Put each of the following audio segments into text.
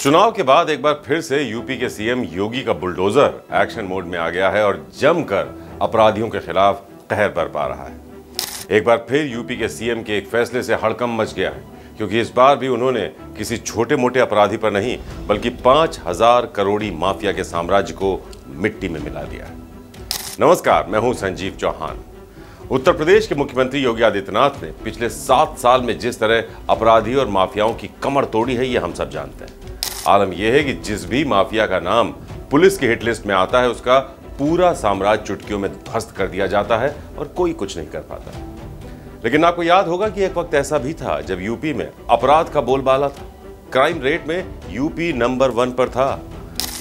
चुनाव के बाद एक बार फिर से यूपी के सीएम योगी का बुलडोजर एक्शन मोड में आ गया है और जमकर अपराधियों के खिलाफ कहर बरपा रहा है। एक बार फिर यूपी के सीएम के एक फैसले से हड़कंप मच गया है, क्योंकि इस बार भी उन्होंने किसी छोटे मोटे अपराधी पर नहीं बल्कि 5000 करोड़ी माफिया के साम्राज्य को मिट्टी में मिला दिया है। नमस्कार, मैं हूं संजीव चौहान। उत्तर प्रदेश के मुख्यमंत्री योगी आदित्यनाथ ने पिछले 7 साल में जिस तरह अपराधी और माफियाओं की कमर तोड़ी है, ये हम सब जानते हैं। आलम यह है कि जिस भी माफिया का नाम पुलिस की हिट लिस्ट में आता है, उसका पूरा साम्राज्य चुटकियों में ध्वस्त कर दिया जाता है और कोई कुछ नहीं कर पाता। लेकिन आपको याद होगा कि एक वक्त ऐसा भी था जब यूपी में अपराध का बोलबाला था। क्राइम रेट में यूपी नंबर 1 पर था।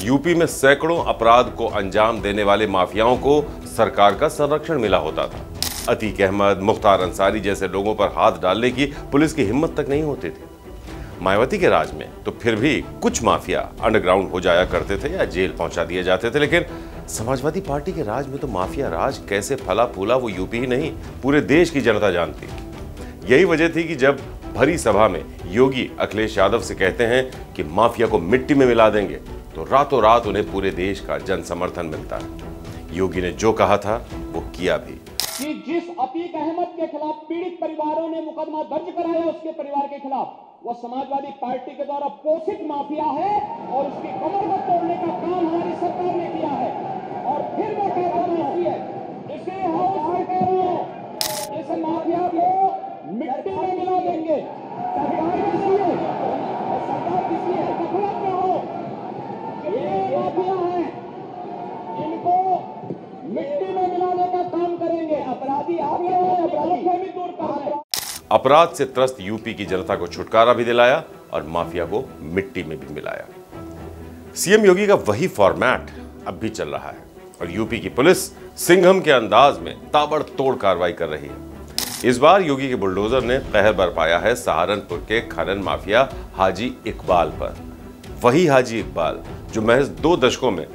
यूपी में सैकड़ों अपराध को अंजाम देने वाले माफियाओं को सरकार का संरक्षण मिला होता था। अतीक अहमद, मुख्तार अंसारी जैसे लोगों पर हाथ डालने की पुलिस की हिम्मत तक नहीं होती थी। मायावती के राज में तो फिर भी कुछ माफिया अंडरग्राउंड हो जाया करते थे या जेल पहुंचा दिए जाते थे, लेकिन समाजवादी पार्टी के राज में तो माफिया राज कैसे फला फूला वो यूपी ही नहीं, पूरे देश की जनता जानती। यही वजह थी कि जब भरी सभा में योगी अखिलेश यादव से कहते हैं कि माफिया को मिट्टी में मिला देंगे, तो रातों रात उन्हें पूरे देश का जन समर्थन मिलता है। योगी ने जो कहा था वो किया भी। कि जिस अतीक अहमद के खिलाफ पीड़ित परिवारों ने मुकदमा दर्ज कराया, उसके परिवार के खिलाफ, वो समाजवादी पार्टी के द्वारा पोषित माफिया है और उसकी कमर को तोड़ने का काम हमारी सरकार ने किया है। और फिर मैं कह रहा हूं, इसे हाउस में कह रहा हूं, इस माफिया को मिट्टी में मिला देंगे। सरकार किसी है, सरकार किसी है, गफलत में हो, ये माफिया है, इनको मिट्टी में मिलाने का काम करेंगे। अपराधी आ गए हैं, अपराधी को भी दूर करना। अपराध से त्रस्त यूपी की जनता को छुटकारा भी दिलाया और माफिया को मिट्टी में भी मिलाया। सीएम योगी का वही फॉर्मेट अब भी चल रहा है और यूपी की पुलिस सिंघम के अंदाज में ताबड़तोड़ कार्रवाई कर रही है। इस बार योगी के बुलडोजर ने कहर बरपाया है सहारनपुर के खनन माफिया हाजी इकबाल पर। वही हाजी इकबाल जो महज 2 दशकों में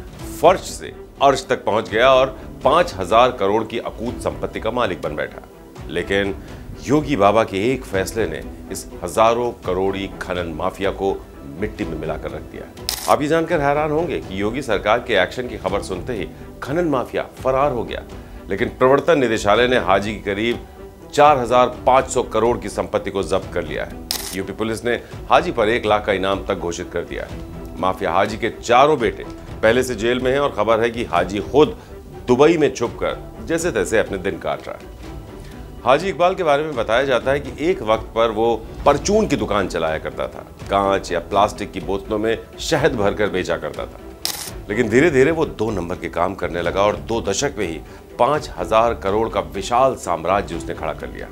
फर्श से अर्श तक पहुंच गया और 5000 करोड़ की अकूत संपत्ति का मालिक बन बैठा। लेकिन योगी बाबा के एक फैसले ने इस हजारों करोड़ी खनन माफिया को मिट्टी में मिलाकर रख दिया। आप ये जानकर हैरान होंगे कि योगी सरकार के एक्शन की खबर सुनते ही खनन माफिया फरार हो गया, लेकिन प्रवर्तन निदेशालय ने हाजी की करीब 4500 करोड़ की संपत्ति को जब्त कर लिया है। यूपी पुलिस ने हाजी पर 1 लाख का इनाम तक घोषित कर दिया है। माफिया हाजी के 4 बेटे पहले से जेल में हैं और खबर है कि हाजी खुद दुबई में छुपकर जैसे तैसे अपने दिन काट रहा है। हाजी इकबाल के बारे में बताया जाता है कि एक वक्त पर वो परचून की दुकान चलाया करता था। कांच या प्लास्टिक की बोतलों में शहद भरकर बेचा करता था। लेकिन धीरे धीरे वो 2 नंबर के काम करने लगा और 2 दशक में ही 5000 करोड़ का विशाल साम्राज्य उसने खड़ा कर लिया।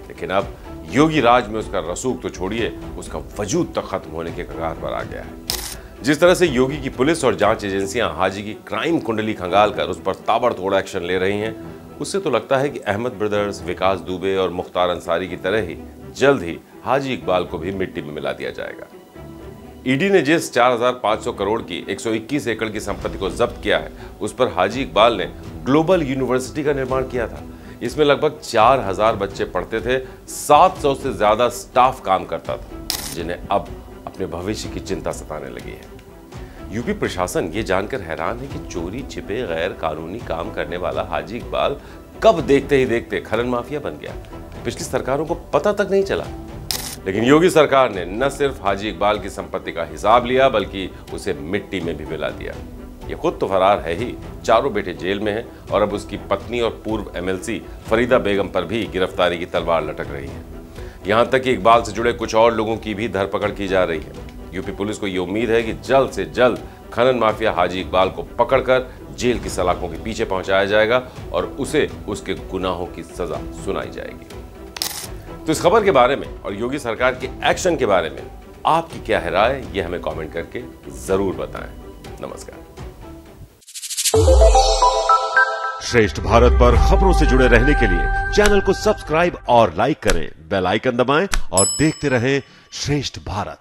लेकिन अब योगी राज में उसका रसूख तो छोड़िए, उसका वजूद तक खत्म होने के कगार पर आ गया है। जिस तरह से योगी की पुलिस और जांच एजेंसियां हाजी की क्राइम कुंडली खंगाल कर उस पर ताबड़तोड़ एक्शन ले रही हैं, उससे तो लगता है कि अहमद ब्रदर्स, विकास दुबे और मुख्तार अंसारी की तरह ही जल्द ही हाजी इकबाल को भी मिट्टी में मिला दिया जाएगा। ईडी ने जिस 4500 करोड़ की 121 एकड़ की संपत्ति को जब्त किया है, उस पर हाजी इकबाल ने ग्लोबल यूनिवर्सिटी का निर्माण किया था। इसमें लगभग 4000 बच्चे पढ़ते थे, 700 से ज्यादा स्टाफ काम करता था, जिन्हें अब अपने भविष्य की चिंता सताने लगी है। यूपी प्रशासन ये जानकर हैरान है कि चोरी छिपे गैर कानूनी काम करने वाला हाजी इकबाल कब देखते ही देखते खनन माफिया बन गया। पिछली सरकारों को पता तक नहीं चला। लेकिन योगी सरकार ने न सिर्फ हाजी इकबाल की संपत्ति का हिसाब लिया, बल्कि उसे मिट्टी में भी मिला दिया। ये खुद तो फरार है ही, 4 बेटे जेल में हैं और अब उसकी पत्नी और पूर्व MLC फरीदा बेगम पर भी गिरफ्तारी की तलवार लटक रही है। यहाँ तक कि इकबाल से जुड़े कुछ और लोगों की भी धरपकड़ की जा रही है। यूपी पुलिस को ये उम्मीद है कि जल्द से जल्द खनन माफिया हाजी इकबाल को पकड़कर जेल की सलाखों के पीछे पहुंचाया जाएगा और उसे उसके गुनाहों की सजा सुनाई जाएगी। तो इस खबर के बारे में और योगी सरकार के एक्शन के बारे में आपकी क्या है राय, ये हमें कमेंट करके जरूर बताएं। नमस्कार। श्रेष्ठ भारत पर खबरों से जुड़े रहने के लिए चैनल को सब्सक्राइब और लाइक करें, बेल आइकन दबाएं और देखते रहें श्रेष्ठ भारत।